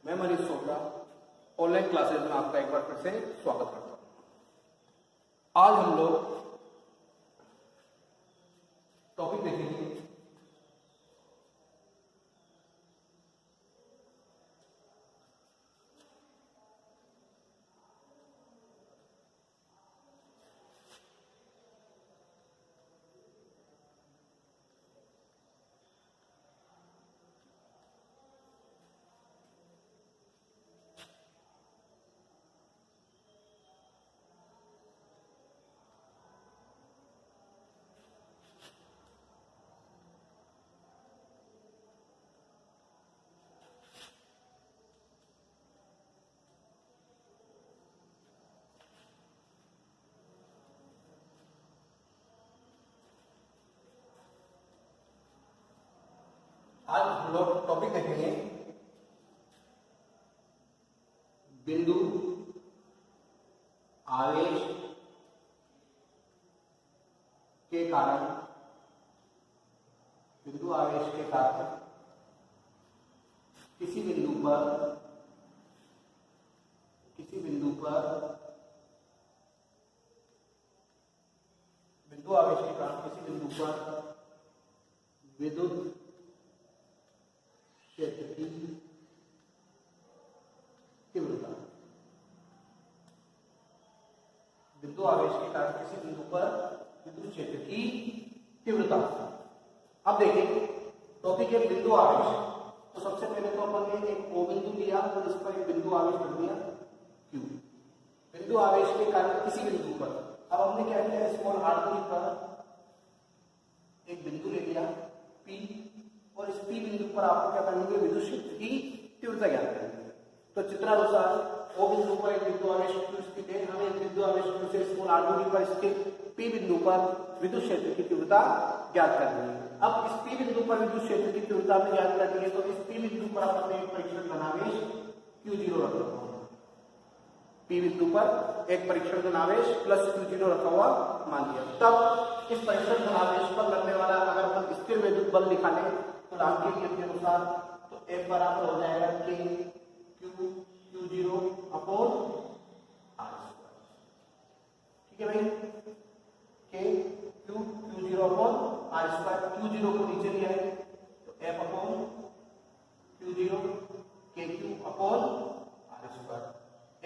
मैं Manish Chopra online classes में आपका एक बार फिर से स्वागत करता हूँ। आज हम लोग टॉपिक देखेंगे आज हम लोग टॉपिक देखेंगे बिंदु आवेश के कारण किसी बिंदु पर बिंदु आवेश के कारण किसी बिंदु पर विद्युत क्षेत्र की तीव्रता। बिंदु आवेश के कारण किसी बिंदु पर विद्युत क्षेत्र की तीव्रता। अब देखिए टॉपिक है बिंदु आवेश। तो सबसे पहले तो अपन ने एक O बिंदु लिया और इस पर एक बिंदु आवेश रख दिया Q। बिंदु आवेश के कारण किसी बिंदु पर, अब हमने क्या किया, स्मॉल r दूरी पर एक बिंदु ले लिया P और इस P बिंदु पर आपको क्या करेंगे, विद्युत क्षेत्र की तीव्रता ज्ञात करेंगे। तो चित्रानुसार O बिंदु पर एक बिंदु आवेश Q स्थित है, हमें एक बिंदु आवेश Q से स्मॉल r दूरी पर स्थित P बिंदु पर विद्युत क्षेत्र की तीव्रता ज्ञात करनी है। अब इस P बिंदु पर विद्युत क्षेत्र की तीव्रता में ज्ञात करनी है, तो इस P बिंदु पर अपने एक परीक्षण धनावेश Q0 रखा हुआ है। P बिंदु पर एक परीक्षण धनावेश प्लस Q0 रखा हुआ मान लिया। तब इस परीक्षण धनावेश पर लगने वाला अगर अपन स्थिर विद्युत बल निकालें तो लाभ के नियम के अनुसार तो F बराबर हो जाएगा Q0 अपॉन R²। ठीक है भाई, Q0 अपॉन R²। Q0 को नीचे लिया है तो F upon Q0 KQ upon R²।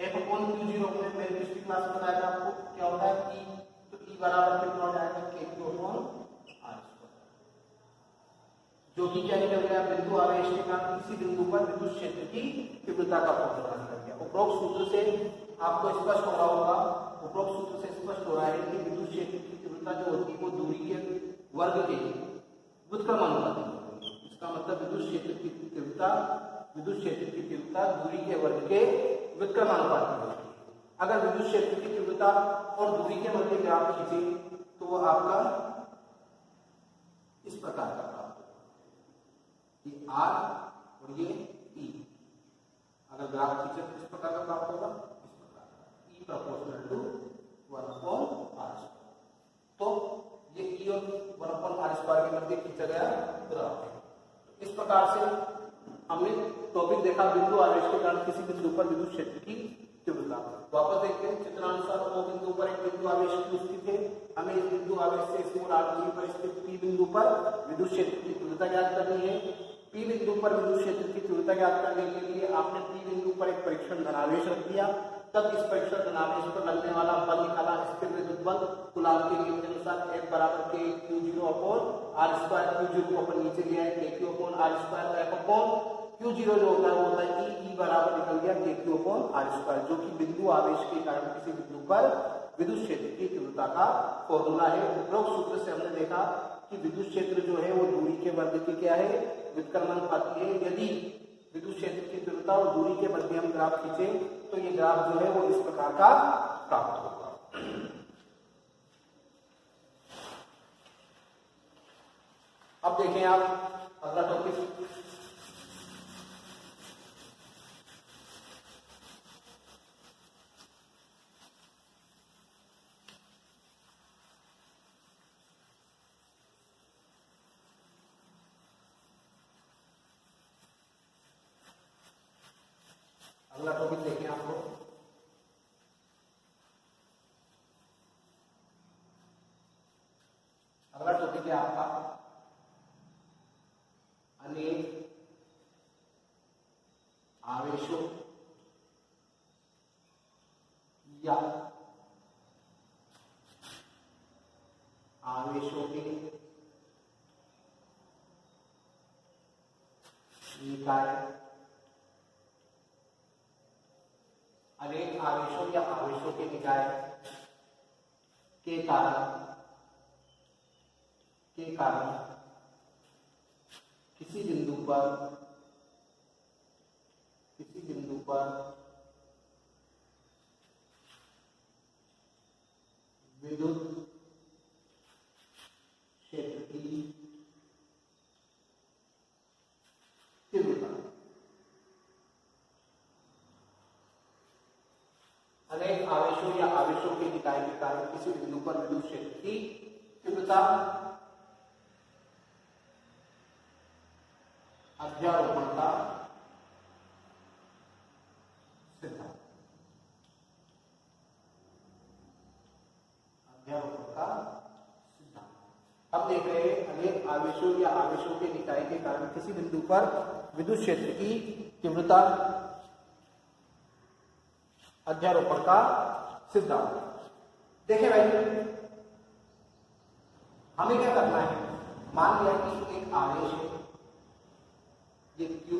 F upon Q0 में मैंने पिछली क्लास में बताया था आपको क्या होता है, E। तो E बराबर कितना हो जाएगा, KQ अपॉन R², जो कि क्या निकल गया, बिंदु आवेश के कारण किसी बिंदु पर विद्युत क्षेत्र की तीव्रता का फॉर्मूला निकल गया। उपरोक्त सूत्र से आपको स्पष्ट हो रहा होगा, उपरोक्त सूत्र से स्पष्ट हो रहा है कि विद्युत क्षेत्र की तीव्रता जो होती है वो दूरी के वर्ग के व्युत्क्रमानुपाती होती है। इसका मतलब विद्युत क्षेत्र की तीव्रता दूरी के वर्ग के व्युत्क्रमानुपाती होती है। अगर विद्युत क्षेत्र की तीव्रता और दूरी के मध्य ग्राफ खींचे तो वो आपका इस प्रकार का प्राप्त होगा, ये R और ये E। अगर ग्राफ खींचे तो इस प्रकार का प्राप्त होगा, इस प्रकार E प्रोपोर्शनल टू 1/r²। तो ये E और 1/r² के मध्य खींचा गया ग्राफ है। इस प्रकार से हमने टॉपिक देखा बिंदु आवेश के कारण किसी बिंदु पर विद्युत क्षेत्र की तीव्रता। वापस देखते हैं चित्रानुसार O बिंदु पर एक बिंदु आवेश Q स्थित है, हमें इस बिंदु आवेश से स्मॉल r दूरी पर स्थित P बिंदु पर विद्युत क्षेत्र की तीव्रता ज्ञात करनी है। P बिंदु पर विद्युत क्षेत्र की तीव्रता ज्ञात करने के लिए आपने P बिंदु पर एक परीक्षण धनावेश रख दिया। तब इस परीक्षण धनावेश पर लगने वाला बल निकाला, स्थिर विद्युत बल कूलाम के नियम के अनुसार F बराबर Q0 अपॉन R²। Q0 को अपन नीचे लिया है KQ upon R²। F upon Q0 जो होता है वो होता है E बराबर निकल गया KQ अपॉन R², जो कि बिंदु आवेश के कारण किसी बिंदु पर विद्युत क्षेत्र की तीव्रता का फॉर्मूला है। उपरोक्त सूत्र से हमने देखा कि विद्युत क्षेत्र जो है वो दूरी के वर्ग की क्या है, व्युत्क्रमानुपाती है। यदि विद्युत क्षेत्र की तीव्रता और दूरी के मध्य हम ग्राफ खींचे तो ये ग्राफ जो है वो इस प्रकार का प्राप्त होगा। अब देखें आप अगला टॉपिक, अगला टॉपिक देखें आप लोग। अगला टॉपिक है आपका अनेक आवेशों या आवेशों के निकाय, अनेक आवेशों या आवेशों के निकाय के कारण किसी बिंदु पर विद्युत क्षेत्र की तीव्रता, अनेक आवेशों या आवेशों के निकाय के कारण किसी बिंदु पर विद्युत क्षेत्र की तीव्रता अध्यारोपण का सिद्धांत। अध्यारोपण का सिद्धांत। अब देख रहे हैं अनेक आवेशों या आवेशों के निकाय के कारण किसी बिंदु पर विद्युत क्षेत्र की तीव्रता अध्यारोपण का सिद्धांत। देखें भाई, हमें क्या करना है, मान लिया कि एक आवेश है, ये Q,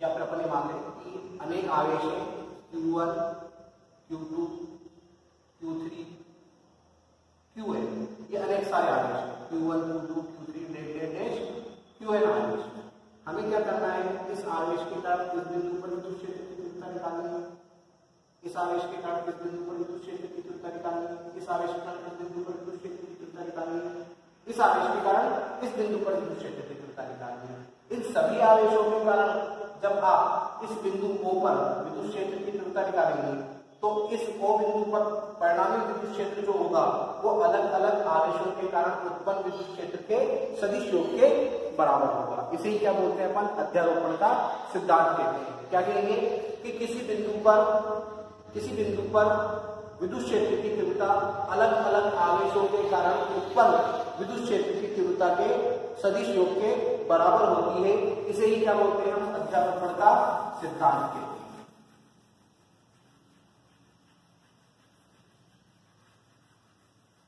या फिर अपने मान लें कि अनेक आवेश है Q1, Q2, Q3, Qn, ये अनेक सारे आवेश हैं Q1, Q2, Q3, Qn आवेश। हमें क्या करना है, इस आवेश के कारण इस बिंदु पर विद्युत क्षेत्र की तीव्रता निकालनी है, इस आवेश के कारण इस बिंदु पर विद्युत क्षेत्र की तीव्रता निकालनी है, इस आवेश के कारण इस बिंदु पर विद्युत क्षेत्र की तीव्रता निकालनी है, इस आवेश के कारण इस बिंदु पर विद्युत क्षेत्र की तीव्रता निकालनी है। इन सभी आवेशों के कारण जब आप इस बिंदु O पर विद्युत क्षेत्र की तीव्रता निकालेंगे तो इस O बिंदु पर परिणामी विद्युत क्षेत्र जो होगा वो अलग अलग आवेशों के कारण उत्पन्न विद्युत क्षेत्र के सदिश योग के बराबर होगा। इसे ही क्या बोलते हैं अपन, अध्यारोपण का सिद्धांत कहते हैं। क्या कहेंगे कि किसी बिंदु पर विद्युत क्षेत्र की तीव्रता अलग अलग आवेशों के कारण उत्पन्न विद्युत क्षेत्र की तीव्रता के सदिश योग के बराबर होती है। इसे ही क्या बोलते हैं हम, अध्यारोपण का सिद्धांत कहते हैं।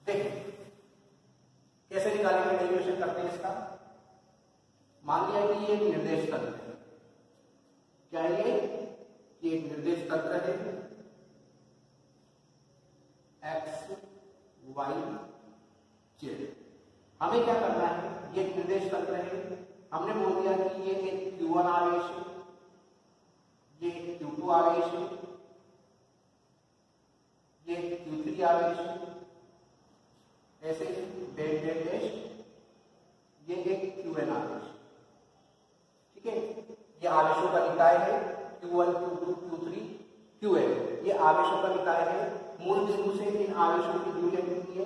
देखिए कैसे निकालेंगे, डेरिवेशन करते हैं इसका। मान लिया कि ये एक निर्देश तंत्र है। क्या ये एक निर्देश तंत्र है, एक्स वाई जेड। हमें क्या करना है, ये एक निर्देश तंत्र है, हमने बोल दिया कि ये एक Q1 आवेश है, ये एक Q2 आवेश है, ये एक Q3 आवेश है, ऐसे डेट डेट डैश ये एक Qn आवेश। ठीक है, ये आवेशों का निकाय है Q1, Q2, Q3, Qn, ये आवेशों का निकाय है। मूल बिंदु से इन आवेशों की दूरी कितनी है,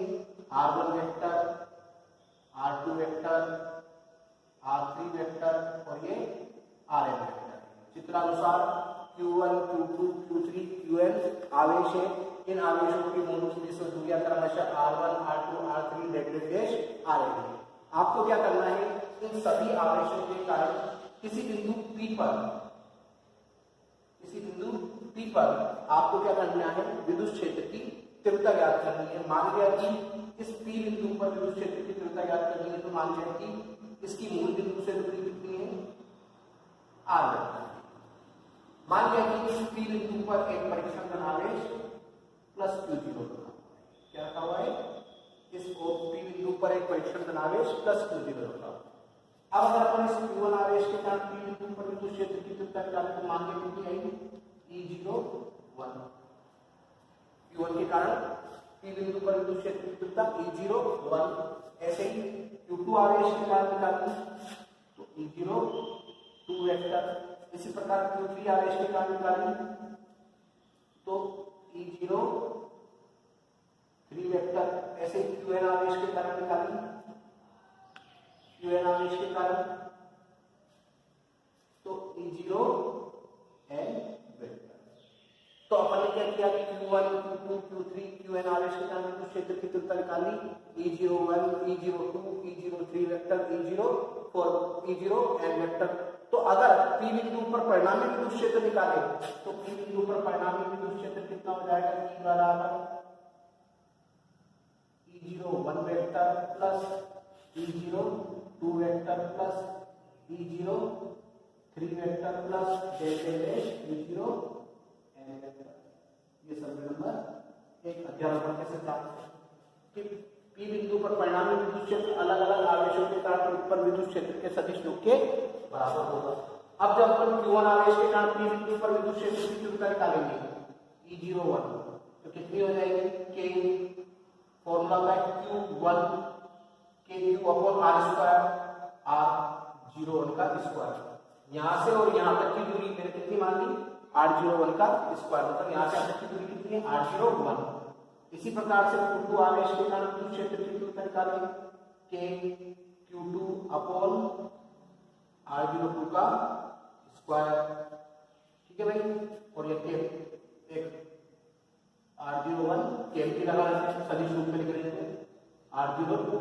R1 vector, R2 vector, R3 vector और ये Rn vector. चित्रानुसार Q1, Q2, Q3, Qn आवेश है। इन आवेशों की मूल बिंदु से दूरियां क्रमशः R1, R2, R3 dash Rn है। आपको क्या करना है, इन सभी आवेशों के कारण किसी बिंदु P पर आपको क्या करना है, विद्युत क्षेत्र की तीव्रता ज्ञात करनी है। मान लिया कि इस P बिंदु पर विद्युत क्षेत्र की तीव्रता ज्ञात करनी है, तो मान लिया कि इसकी मूल बिंदु से दूरी कितनी है, R वेक्टर। मान लिया कि इस P बिंदु पर एक परीक्षण धन आवेश प्लस Q0 रखा। क्या रखा हुआ है, इस P बिंदु पर एक परीक्षण धन आवेश प्लस Q0 रखा। अब अगर अपन इस Q1 आवेश के कारण P बिंदु पर विद्युत क्षेत्र की तीव्रता निकालें तो मान लिया कितनी आएगी, E01। Q1 के कारण P बिंदु पर विद्युत क्षेत्र की तीव्रता E01। ऐसे ही Q2 आवेश के कारण निकालें तो E02 वेक्टर। इसी प्रकार Q3 आवेश के कारण निकालें तो E03 वेक्टर। ऐसे Qn आवेश के कारण निकालें, Qn आवेश के कारण तो E04 क्षेत्र की तीव्रता निकाली E01, E02, E03 vector, E04, E0n vector. तो अगर P बिंदु पर परिणामी विद्युत क्षेत्र निकाले तो P बिंदु पर परिणामी विद्युत क्षेत्र कितना हो जाएगा? E बराबर E01 vector plus E02 vector plus E03 vector plus E0n vector. ये समीकरण नंबर 1 अध्यारोपण के सिद्धांत कि P बिंदु पर परिणामी विद्युत क्षेत्र अलग अलग आवेशों के कारण उत्पन्न विद्युत क्षेत्र के सदिश योग के बराबर होगा। अब जब अपन Q1 आवेश के कारण P बिंदु पर विद्युत क्षेत्र की तीव्रता निकालेंगे E01 तो कितनी हो जाएगी? K फॉर्मूला है Q1 KQ/r², R01 का स्क्वायर। यहां से और यहां तक की दूरी मैंने कितनी मान ली? R01 का स्क्वायर, मतलब यहां से यहां तक की दूरी कितनी है? R01। इसी प्रकार से Q2 आवेश के कारण विद्युत क्षेत्र की तीव्रता निकालें KQ2/R02 का स्क्वायर। ठीक है भाई, और ये एक R01 KMT लगा रहे हैं, सदिश रूप में लिख रहे हैं R02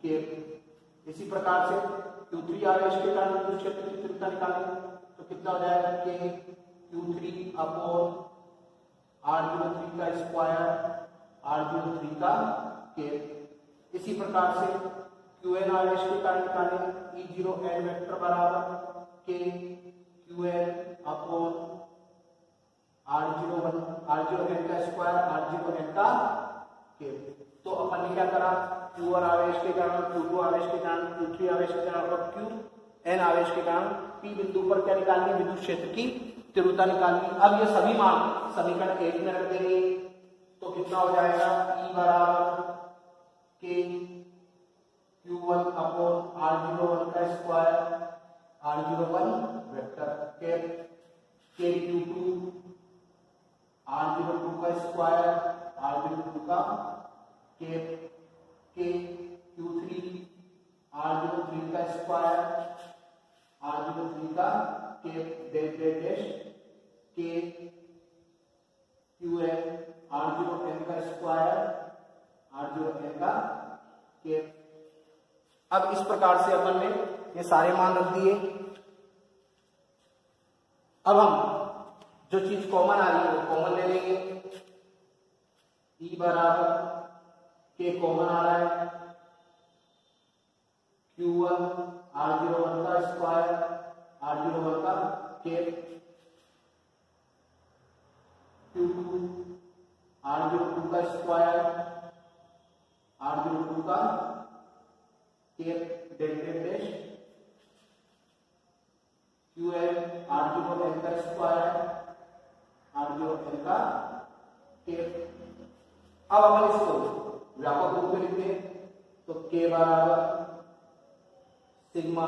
KM। इसी प्रकार से Q3 आवेश के कारण विद्युत क्षेत्र की तीव्रता निकालें तो कितना हो जाएगा? KQ3/R03 का स्क्वायर, R03 का KM। इसी प्रकार से Qn आवेश के कारण निकालें E0n वेक्टर बराबर KQn/R01 का स्क्वायर, R0n का KM। तो अपन ने क्या करा? Q1 आवेश के कारण, Q2 आवेश के कारण, Q3 आवेश के कारण और Qn आवेश के कारण P बिंदु पर क्या निकालनी? विद्युत क्षेत्र की तीव्रता निकालनी। अब ये सभी मान समीकरण 1 में रख देंगे तो कितना हो जाएगा? E बराबर KQ1/R01 का स्क्वायर, R01 वेक्टर, KQ2/R02 का स्क्वायर, R02 का KQ3/R03 का स्क्वायर, R03 का KQn/R0n का स्क्वायर, R0n का KM। अब इस प्रकार से अपन ने ये सारे मान रख दिए। अब हम जो चीज कॉमन आ रही है वो कॉमन ले लेंगे। E बराबर K कॉमन आ रहा है Q1/R01 का स्क्वायर, R01 का KM, Q2/R02 का स्क्वायर, R02 का KM डेल्टा डैश, Qn/R0n का स्क्वायर, R0n का KM। अब अपन इसको व्यापक रूप में लिखते हैं तो K बराबर सिग्मा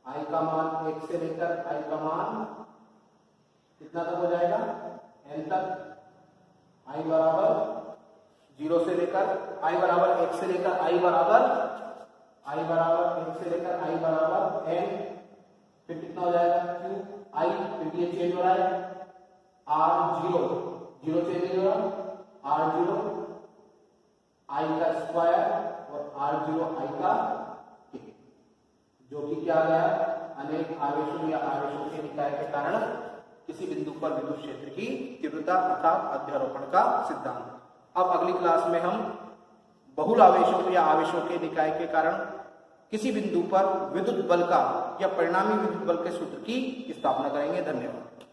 I का मान 1 से लेकर I का मान कितना तक हो जाएगा? n तक। I बराबर 0 से लेकर I बराबर 1 से लेकर I बराबर 1 से लेकर I बराबर n। फिर कितना हो जाएगा? Q I, फिर ये चेंज हो रहा है R0 चेंज हो रहा है R0 I का स्क्वायर और R0 I का K, जो कि क्या गया? अनेक आवेशों या आवेशों के निकाय के कारण किसी बिंदु पर विद्युत क्षेत्र की तीव्रता अर्थात अध्यारोपण का सिद्धांत। अब अगली क्लास में हम बहुल आवेशों या आवेशों के निकाय के कारण किसी बिंदु पर विद्युत बल का या परिणामी विद्युत बल के सूत्र की स्थापना करेंगे। धन्यवाद।